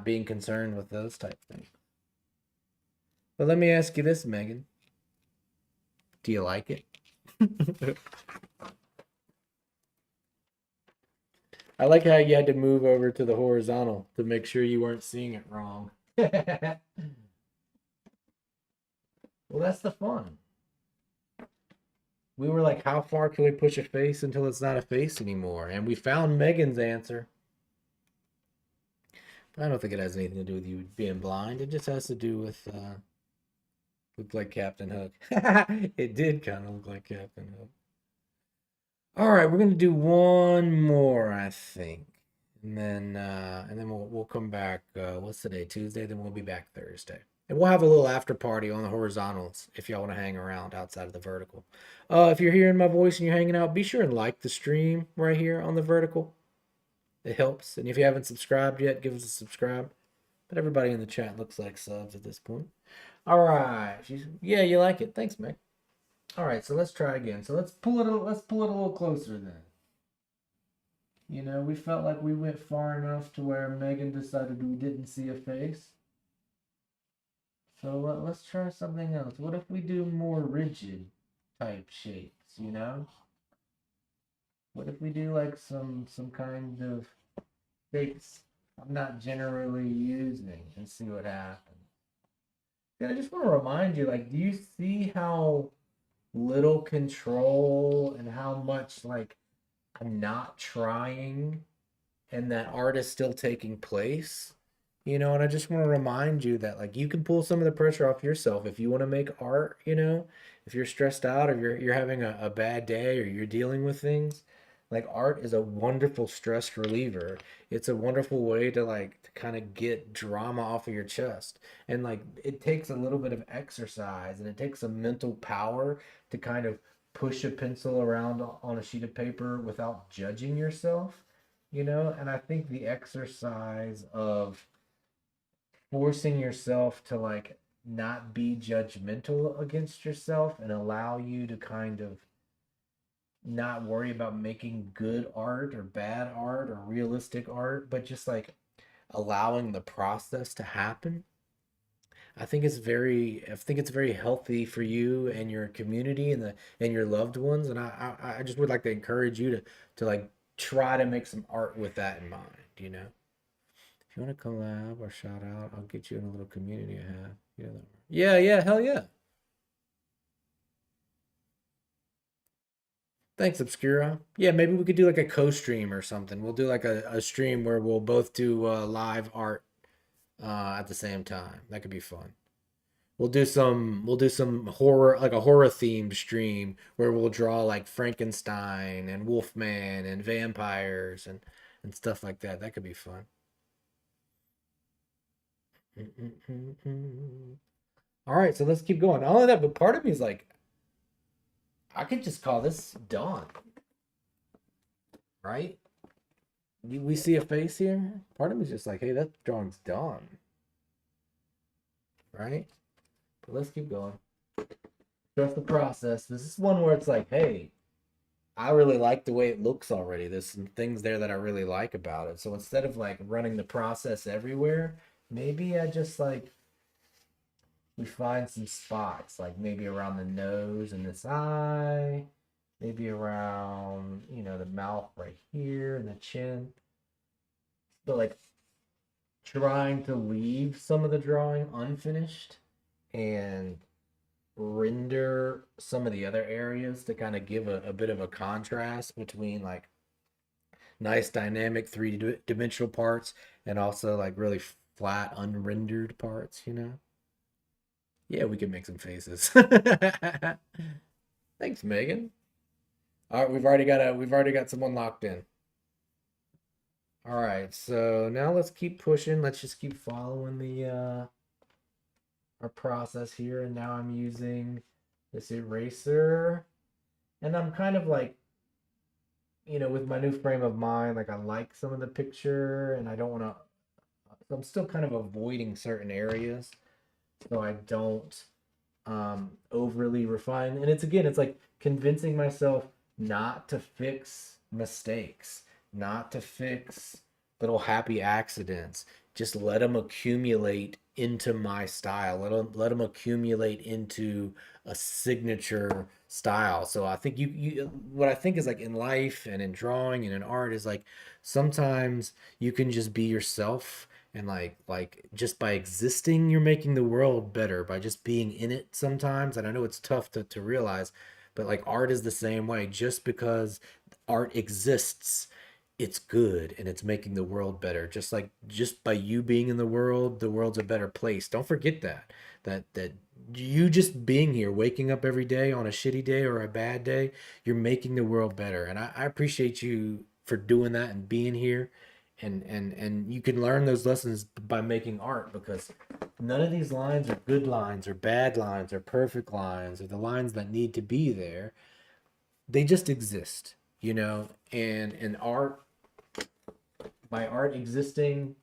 being concerned with those type things. But let me ask you this, Megan. Do you like it? I like how you had to move over to the horizontal to make sure you weren't seeing it wrong. Well, that's the fun. We were like, how far can we push a face until it's not a face anymore? And we found Megan's answer. But I don't think it has anything to do with you being blind. It just has to do with look like Captain Hook. It did kind of look like Captain Hook. All right, we're gonna do one more, I think, and then we'll come back. What's today? Tuesday. Then we'll be back Thursday, and we'll have a little after party on the horizontals if y'all want to hang around outside of the vertical. If you're hearing my voice and you're hanging out, be sure and like the stream right here on the vertical. It helps. And if you haven't subscribed yet, give us a subscribe. But everybody in the chat looks like subs at this point. All right. Yeah, you like it. Thanks, Mick. All right, so let's try again. So let's pull it a little closer then. You know, we felt like we went far enough to where Megan decided we didn't see a face. So let's try something else. What if we do more rigid type shapes, you know? What if we do like some kind of shapes I'm not generally using and see what happens? And I just want to remind you, like, do you see how little control and how much like I'm not trying and that art is still taking place? You know, and I just want to remind you that like you can pull some of the pressure off yourself if you want to make art, you know, if you're stressed out or you're having a bad day or you're dealing with things, like art is a wonderful stress reliever. It's a wonderful way to like to kind of get drama off of your chest. And like it takes a little bit of exercise and it takes some mental power to kind of push a pencil around on a sheet of paper without judging yourself. And I think the exercise of forcing yourself to like not be judgmental against yourself and allow you to kind of not worry about making good art or bad art or realistic art, but just like allowing the process to happen. I think it's very healthy for you and your community and your loved ones. And I just would like to encourage you to like try to make some art with that in mind. If you want to collab or shout out, I'll get you in a little community I have. Yeah, hell yeah. Thanks, Obscura. Yeah, maybe we could do like a co-stream or something. We'll do like a stream where we'll both do live art at the same time. That could be fun. We'll do some horror, like a horror themed stream where we'll draw like Frankenstein and Wolfman and vampires and stuff like that. That could be fun. All right, so let's keep going. Not only that, but part of me is like, I could just call this done, right? We see a face here. Part of me is just like, hey, that drawing's done, right? But let's keep going. Trust the process. This is one where it's like, hey, I really like the way it looks already. There's some things there that I really like about it. So instead of like running the process everywhere, maybe I just like we find some spots, like maybe around the nose and this eye, maybe around, the mouth right here and the chin. But like trying to leave some of the drawing unfinished and render some of the other areas to kind of give a bit of a contrast between like nice dynamic three-dimensional parts and also like really flat unrendered parts. Yeah, we can make some faces. Thanks, Megan. All right, we've already got someone locked in. All right, so now let's keep pushing. Let's just keep following the our process here. And now I'm using this eraser, and I'm kind of like, with my new frame of mind, like I like some of the picture, and I don't want to. I'm still kind of avoiding certain areas, so I don't overly refine. And it's like convincing myself not to fix mistakes, not to fix little happy accidents. Just let them accumulate into my style. Let them accumulate into a signature style. So I think you what I think is like in life and in drawing and in art is like sometimes you can just be yourself and like just by existing you're making the world better by just being in it sometimes. And I know it's tough to realize, but like art is the same way. Just because art exists, it's good and it's making the world better. Just by you being in the world's a better place. Don't forget that you just being here, waking up every day on a shitty day or a bad day, you're making the world better. And I appreciate you for doing that and being here. And you can learn those lessons by making art, because none of these lines are good lines or bad lines or perfect lines or the lines that need to be there. They just exist. And art, by art existing,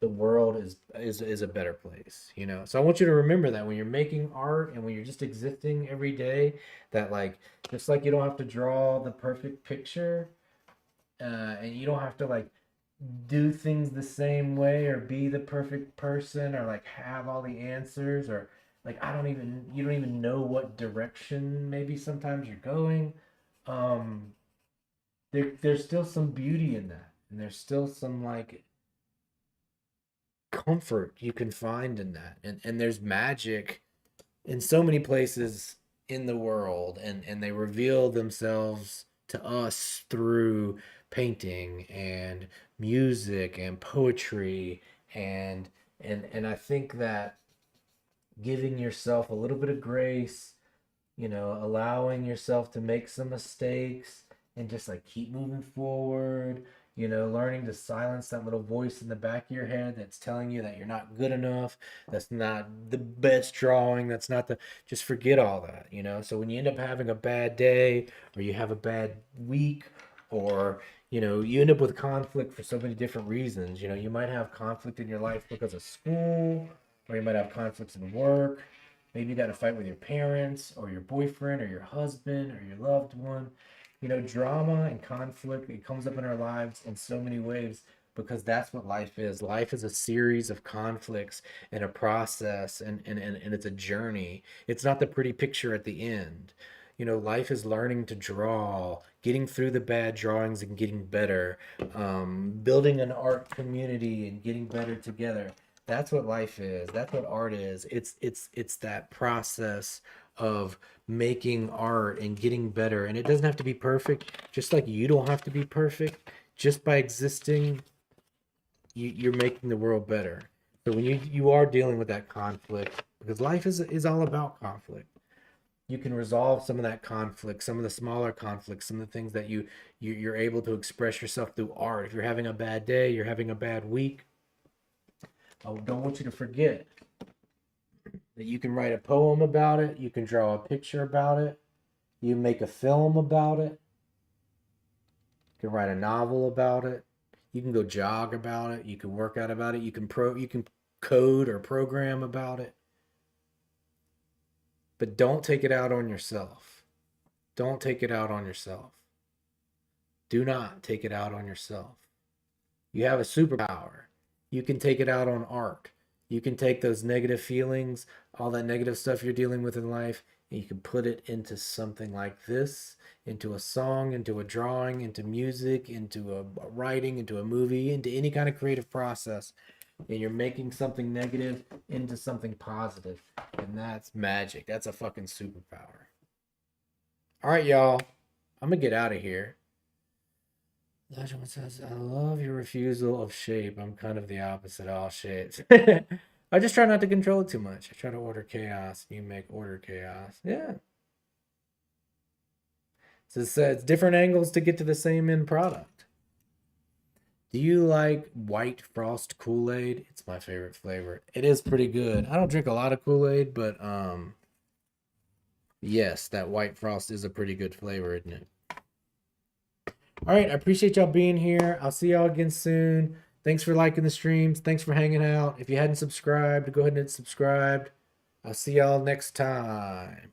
the world is a better place. So I want you to remember that when you're making art and when you're just existing every day, that like just like you don't have to draw the perfect picture, and you don't have to like do things the same way or be the perfect person or like have all the answers, or like you don't even know what direction maybe sometimes you're going. um there's still some beauty in that, and there's still some like comfort you can find in that, and there's magic in so many places in the world, and they reveal themselves to us through painting and music and poetry, and I think that giving yourself a little bit of grace, allowing yourself to make some mistakes and just like keep moving forward, learning to silence that little voice in the back of your head that's telling you that you're not good enough, that's not the best drawing, that's not the, just forget all that. So when you end up having a bad day or you have a bad week Or, you end up with conflict for so many different reasons. You might have conflict in your life because of school, or you might have conflicts in work. Maybe you got to fight with your parents or your boyfriend or your husband or your loved one. Drama and conflict, it comes up in our lives in so many ways because that's what life is. Life is a series of conflicts and a process, and it's a journey. It's not the pretty picture at the end. Life is learning to draw, getting through the bad drawings and getting better, building an art community and getting better together. That's what life is. That's what art is. It's that process of making art and getting better. And it doesn't have to be perfect, just like you don't have to be perfect. Just by existing, you're making the world better. So when you are dealing with that conflict, because life is all about conflict, you can resolve some of that conflict, some of the smaller conflicts, some of the things that you're able to express yourself through art. If you're having a bad day, you're having a bad week, I don't want you to forget that you can write a poem about it, you can draw a picture about it, you can make a film about it, you can write a novel about it, you can go jog about it, you can work out about it, you can code or program about it. But don't take it out on yourself. Don't take it out on yourself. Do not take it out on yourself. You have a superpower. You can take it out on art. You can take those negative feelings, all that negative stuff you're dealing with in life, and you can put it into something like this, into a song, into a drawing, into music, into a writing, into a movie, into any kind of creative process. And you're making something negative into something positive. And that's magic. That's a fucking superpower. All right, y'all. I'm going to get out of here. Legend says, I love your refusal of shape. I'm kind of the opposite of all shapes. I just try not to control it too much. I try to order chaos. You make order chaos. Yeah. So it's different angles to get to the same end product. Do you like white frost Kool-Aid? It's my favorite flavor. It is pretty good. I don't drink a lot of Kool-Aid, but yes, that white frost is a pretty good flavor, isn't it? All right, I appreciate y'all being here. I'll see y'all again soon. Thanks for liking the streams. Thanks for hanging out. If you hadn't subscribed, go ahead and hit subscribe. I'll see y'all next time.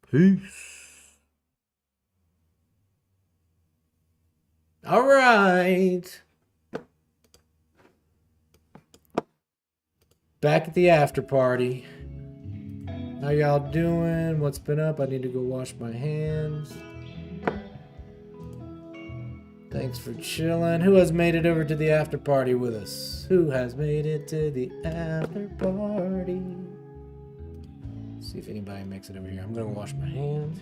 Peace. All right. Back at the after party. How y'all doing? What's been up? I need to go wash my hands. Thanks for chilling. Who has made it over to the after party with us? Who has made it to the after party? See if anybody makes it over here. I'm gonna wash my hands.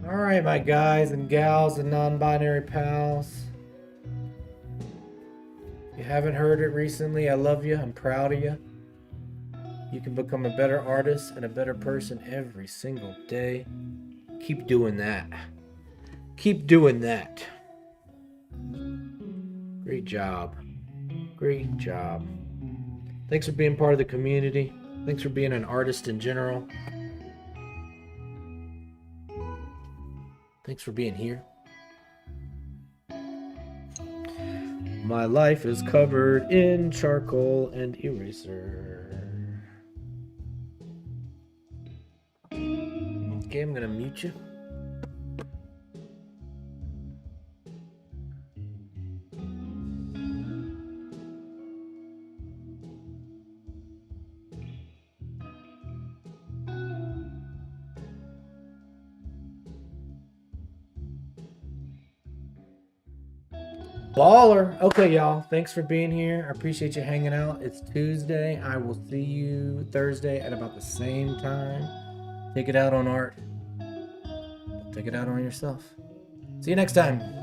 All right, my guys and gals and non-binary pals. If you haven't heard it recently, I love you. I'm proud of you. You can become a better artist and a better person every single day. Keep doing that. Keep doing that. Great job. Great job. Thanks for being part of the community. Thanks for being an artist in general. Thanks for being here. My life is covered in charcoal and eraser. Okay, I'm gonna mute you. Bye. Baller. Okay, y'all. Thanks for being here. I appreciate you hanging out. It's Tuesday. I will see you Thursday at about the same time. Take it out on art. Take it out on yourself. See you next time.